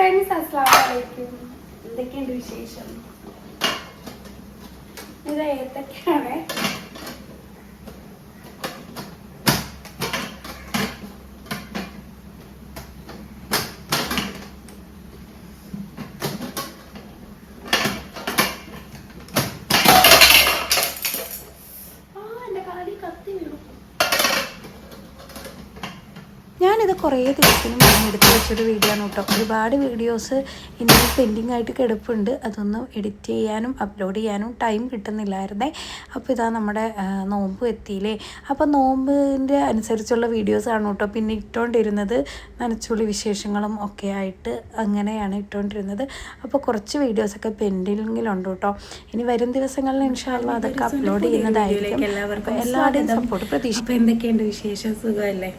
Friends, അസ്സലാമു അലൈക്കും. എന്തൊക്കെയുണ്ട് വിശേഷം? ഇത് ഏതൊക്കെയാണ്? ഞാനിത് കുറേ ദിവസത്തിന് മുന്നേ എടുത്ത് വെച്ചൊരു വീഡിയോ ആണ് കേട്ടോ. ഒരുപാട് വീഡിയോസ് ഇനി പെൻഡിങ് ആയിട്ട് കിടപ്പുണ്ട്. അതൊന്നും എഡിറ്റ് ചെയ്യാനും അപ്ലോഡ് ചെയ്യാനും ടൈം കിട്ടുന്നില്ലായിരുന്നേ. അപ്പോൾ ഇതാ നമ്മുടെ നോമ്പ് എത്തിയില്ലേ. അപ്പോൾ നോമ്പിൻ്റെ അനുസരിച്ചുള്ള വീഡിയോസാണ് കേട്ടോ പിന്നെ ഇട്ടുകൊണ്ടിരുന്നത്. നനച്ചുള്ളി വിശേഷങ്ങളും ഒക്കെ ആയിട്ട് അങ്ങനെയാണ് ഇട്ടുകൊണ്ടിരുന്നത്. അപ്പോൾ കുറച്ച് വീഡിയോസൊക്കെ പെൻഡിങ്ങിലുണ്ട് കേട്ടോ. ഇനി വരും ദിവസങ്ങളിൽ ഇൻഷാ അല്ലാഹ് അതൊക്കെ അപ്ലോഡ് ചെയ്യുന്നതായിരിക്കും. എല്ലാവരുടെയും സപ്പോർട്ട് പ്രതീക്ഷിക്കും. അപ്പോൾ എന്തൊക്കെയുണ്ട് വിശേഷം? സുഖമല്ലേ?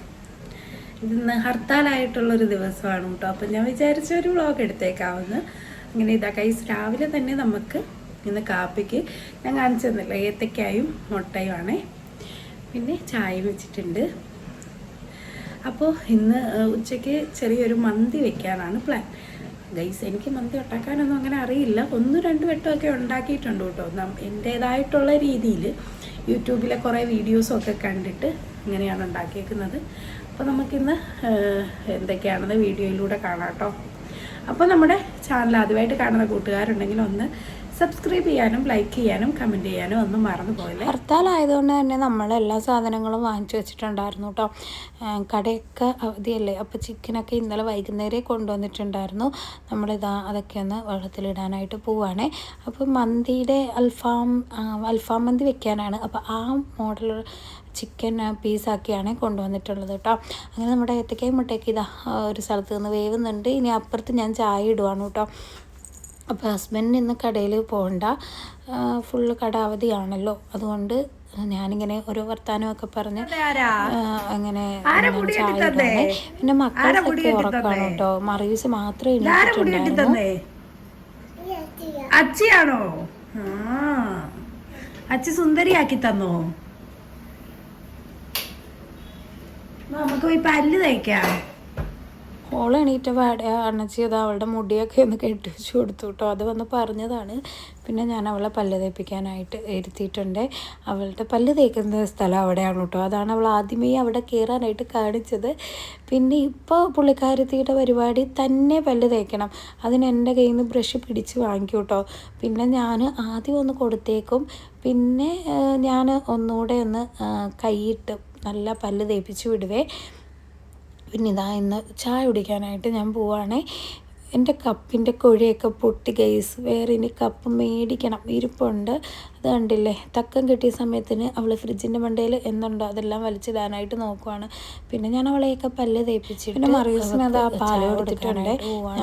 ഇന്ന് ഹർത്താലായിട്ടുള്ളൊരു ദിവസമാണ് കേട്ടോ. അപ്പം ഞാൻ വിചാരിച്ച ഒരു വ്ളോഗ് എടുത്തേക്കാവുന്ന. ഇങ്ങനെ ഇതാ കൈസ് രാവിലെ തന്നെ നമുക്ക് ഇന്ന് കാപ്പിക്ക് ഞാൻ കാണിച്ചു തന്നില്ല, ഏത്തക്കായും മുട്ടയുമാണേ. പിന്നെ ചായ വെച്ചിട്ടുണ്ട്. അപ്പോൾ ഇന്ന് ഉച്ചയ്ക്ക് ചെറിയൊരു മന്തി വെക്കാനാണ് പ്ലാൻ. ഗൈസ് എനിക്ക് മന്തി ഉണ്ടാക്കാനൊന്നും അങ്ങനെ അറിയില്ല. 1-2 വട്ടമൊക്കെ ഉണ്ടാക്കിയിട്ടുണ്ട് കേട്ടോ. എൻ്റേതായിട്ടുള്ള രീതിയിൽ യൂട്യൂബിലെ കുറേ വീഡിയോസൊക്കെ കണ്ടിട്ട് ഇങ്ങനെയാണ് ഉണ്ടാക്കിയേക്കുന്നത്. അപ്പോൾ നമുക്കിന്ന് എന്തൊക്കെയാണെന്ന് വീഡിയോയിലൂടെ കാണാം കേട്ടോ. അപ്പോൾ നമ്മുടെ ചാനൽ ആദ്യമായിട്ട് കാണുന്ന കൂട്ടുകാരുണ്ടെങ്കിൽ ഒന്ന് സബ്സ്ക്രൈബ് ചെയ്യാനും ലൈക്ക് ചെയ്യാനും കമൻറ്റ് ചെയ്യാനും ഒന്നും മറന്നു പോയില്ലേ. ഹർത്താലായതുകൊണ്ട് തന്നെ നമ്മളെല്ലാ സാധനങ്ങളും വാങ്ങിച്ചു വെച്ചിട്ടുണ്ടായിരുന്നു കേട്ടോ. കടയൊക്കെ അവധിയല്ലേ. അപ്പോൾ ചിക്കനൊക്കെ ഇന്നലെ വൈകുന്നേരം കൊണ്ടുവന്നിട്ടുണ്ടായിരുന്നു. നമ്മളിതാ അതൊക്കെ ഒന്ന് വെള്ളത്തിലിടാനായിട്ട് പോവുകയാണേ. അപ്പോൾ മന്തിയുടെ അൽഫാം മന്തി വെക്കാനാണ്. അപ്പോൾ ആ മോഡൽ ചിക്കൻ പീസാക്കിയാണ് കൊണ്ടുവന്നിട്ടുള്ളത് കേട്ടോ. അങ്ങനെ നമ്മുടെ ഏത്തക്കയും മുട്ടയൊക്കെ ഇതാ ഒരു സ്ഥലത്ത് നിന്ന് വേവുന്നുണ്ട്. ഇനി അപ്പുറത്ത് ഞാൻ ചായ ഇടുവാണ് കേട്ടോ. അപ്പോൾ ഹസ്ബൻഡിന് ഇന്ന് കടയിൽ പോകണ്ട, ഫുള്ള് കട അവധിയാണല്ലോ. അതുകൊണ്ട് ഞാനിങ്ങനെ ഓരോ വർത്താനമൊക്കെ പറഞ്ഞ് അങ്ങനെ ചായ ഇടുവാണ്. പിന്നെ മക്കളൊക്കെ ഉറക്കാണ് കേട്ടോ. മറിയൂസ് മാത്രമേ എണീറ്റിട്ടുണ്ടായിരുന്നു. അച്ചിയാണോ? അച്ചി സുന്ദരിയാക്കി തന്നോ? നമുക്ക് പോയി പല്ല് തയ്ക്കാം. ഓൾ എണീറ്റ പാടെ അണച്ചിയത് അവളുടെ മുടിയൊക്കെ ഒന്ന് കെട്ടിവെച്ച് കൊടുത്തു കേട്ടോ. അത് വന്ന് പറഞ്ഞതാണ്. പിന്നെ ഞാൻ അവളെ പല്ല് തേപ്പിക്കാനായിട്ട് ഇരുത്തിയിട്ടുണ്ട്. അവളുടെ പല്ല് തേക്കുന്ന സ്ഥലം അവിടെയാണ് കേട്ടോ. അതാണ് അവൾ ആദ്യമേ അവിടെ കയറാനായിട്ട് കാണിച്ചത്. പിന്നെ ഇപ്പോൾ പുള്ളിക്കാരത്തിയുടെ പരിപാടി തന്നെ പല്ല് തേക്കണം. അതിന് എൻ്റെ കയ്യിൽ നിന്ന് ബ്രഷ് പിടിച്ച് വാങ്ങിക്കും കേട്ടോ. പിന്നെ ഞാൻ ആദ്യം ഒന്ന് കൊടുത്തേക്കും. പിന്നെ ഞാൻ ഒന്നുകൂടെ ഒന്ന് കൈയിട്ട് നല്ല പല്ല് തേപ്പിച്ച് വിടുവേ. പിന്നെ ഇതാ ഇന്ന് ചായ കുടിക്കാനായിട്ട് ഞാൻ പോവുകയാണേ. എൻ്റെ കപ്പിൻ്റെ കുഴിയൊക്കെ പൊട്ടി ഗൈസ്. വേറെ ഇനി കപ്പ് മേടിക്കണം, ഇരിപ്പുണ്ട്. അത് കണ്ടില്ലേ, തക്കം കിട്ടിയ സമയത്തിന് അവൾ ഫ്രിഡ്ജിൻ്റെ മണ്ടയിൽ എന്തുണ്ടോ അതെല്ലാം വലിച്ചിടാനായിട്ട് നോക്കുവാണ്. പിന്നെ ഞാൻ അവളെയൊക്കെ പല്ല് തേപ്പിച്ചിട്ട് പിന്നെ മറിയൂസിന് അത് ആ പാല് കൊടുത്തിട്ടുണ്ട്.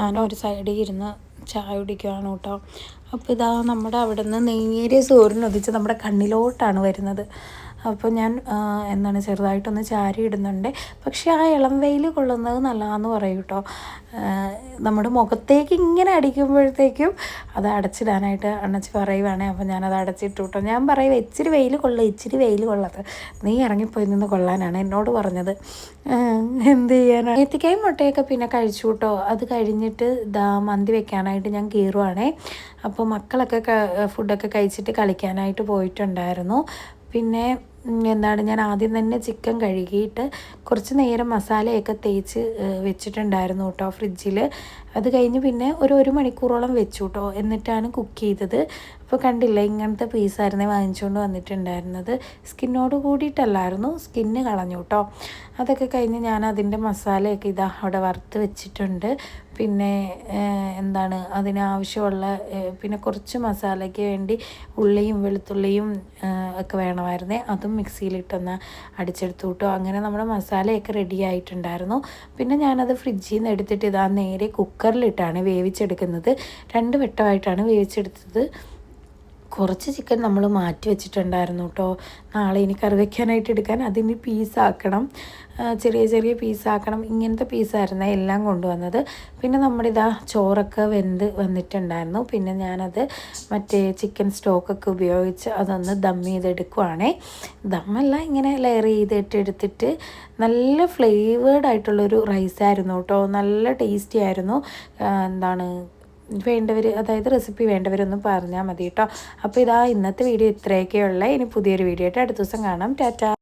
ഞാനൊരു സൈഡിൽ ഇരുന്ന് ചായ കുടിക്കുകയാണ് കേട്ടോ. അപ്പോൾ ഇതാ നമ്മുടെ അവിടെ നിന്ന് നേരിയ സൂര്യനുദിച്ച് നമ്മുടെ കണ്ണിലോട്ടാണ് വരുന്നത്. അപ്പോൾ ഞാൻ ചെറുതായിട്ടൊന്ന് ചാരി ഇടുന്നുണ്ട്. പക്ഷേ ആ ഇളം വെയിൽ കൊള്ളുന്നത് നല്ലതാണെന്ന് പറയും കേട്ടോ. നമ്മുടെ മുഖത്തേക്ക് ഇങ്ങനെ അടിക്കുമ്പോഴത്തേക്കും അത് അടച്ചിടാനായിട്ട് അണ്ണച്ചി പറയുവാണേ. അപ്പോൾ ഞാനത് അടച്ചിട്ടു കേട്ടോ. ഞാൻ പറയും ഇച്ചിരി വെയിൽ കൊള്ളത്, നീ ഇറങ്ങിപ്പോയി നിന്ന് കൊള്ളാനാണ് എന്നോട് പറഞ്ഞത്. എന്ത് ചെയ്യാനാണ്. ഏത്തക്കായും മുട്ടയൊക്കെ പിന്നെ കഴിച്ചു കേട്ടോ. അത് കഴിഞ്ഞിട്ട് മന്തി വെക്കാനായിട്ട് ഞാൻ കീറുവാണേ. അപ്പോൾ മക്കളൊക്കെ ഫുഡൊക്കെ കഴിച്ചിട്ട് കളിക്കാനായിട്ട് പോയിട്ടുണ്ടായിരുന്നു. പിന്നെ ഞാൻ ആദ്യം തന്നെ ചിക്കൻ കഴുകിയിട്ട് കുറച്ച് നേരം മസാലയൊക്കെ തേച്ച് വെച്ചിട്ടുണ്ടായിരുന്നു കേട്ടോ ഫ്രിഡ്ജിൽ. അത് കഴിഞ്ഞ് പിന്നെ ഒരു മണിക്കൂറോളം വെച്ചു കേട്ടോ. എന്നിട്ടാണ് കുക്ക് ചെയ്തത്. അപ്പോൾ കണ്ടില്ല, ഇങ്ങനത്തെ പീസായിരുന്നേ വാങ്ങിച്ചുകൊണ്ട് വന്നിട്ടുണ്ടായിരുന്നത്. സ്കിന്നോട് കൂടിയിട്ടല്ലായിരുന്നു, സ്കിന്ന് കളഞ്ഞു കേട്ടോ. അതൊക്കെ കഴിഞ്ഞ് ഞാൻ അതിൻ്റെ മസാലയൊക്കെ ഇതാ അവിടെ വറുത്ത് വെച്ചിട്ടുണ്ട്. പിന്നെ അതിനാവശ്യമുള്ള പിന്നെ കുറച്ച് മസാലയ്ക്ക് വേണ്ടി ഉള്ളിയും വെളുത്തുള്ളിയും ഒക്കെ വേണമായിരുന്നേ. അതും മിക്സിയിലിട്ടൊന്ന് അടിച്ചെടുത്തു കേട്ടോ. അങ്ങനെ നമ്മുടെ മസാലയൊക്കെ റെഡി ആയിട്ടുണ്ടായിരുന്നു. പിന്നെ ഞാനത് ഫ്രിഡ്ജിൽ നിന്ന് എടുത്തിട്ട് ഇതാ നേരെ കുക്കറിലിട്ടാണ് വേവിച്ചെടുക്കുന്നത്. 2 വട്ടമായിട്ടാണ് വേവിച്ചെടുത്തത്. കുറച്ച് ചിക്കൻ നമ്മൾ മാറ്റി വെച്ചിട്ടുണ്ടായിരുന്നു കേട്ടോ. നാളെ ഇനി കറി വയ്ക്കാനായിട്ട് എടുക്കാൻ അതിനി പീസാക്കണം, ചെറിയ ചെറിയ പീസാക്കണം. ഇങ്ങനത്തെ പീസായിരുന്നു എല്ലാം കൊണ്ടുവന്നത്. പിന്നെ നമ്മുടെ ഇതാ ചോറൊക്കെ വെന്ത് വന്നിട്ടുണ്ടായിരുന്നു. പിന്നെ ഞാനത് മറ്റേ ചിക്കൻ സ്റ്റോക്കൊക്കെ ഉപയോഗിച്ച് അതൊന്ന് ദം ചെയ്തെടുക്കുവാണേ. ദമ്മല്ല, ഇങ്ങനെ ലെയർ ചെയ്തിട്ട് എടുത്തിട്ട് നല്ല ഫ്ലേവേർഡ് ആയിട്ടുള്ളൊരു റൈസായിരുന്നു കേട്ടോ. നല്ല ടേസ്റ്റി ആയിരുന്നു. എന്താണ് വേണ്ടവർ, അതായത് റെസിപ്പി വേണ്ടവരൊന്നും പറഞ്ഞാൽ മതി കേട്ടോ. അപ്പോൾ ഇതാ ഇന്നത്തെ വീഡിയോ ഇത്രയൊക്കെയുള്ള. ഇനി പുതിയൊരു വീഡിയോ ആയിട്ട് അടുത്ത ദിവസം കാണാം. ടാറ്റാ.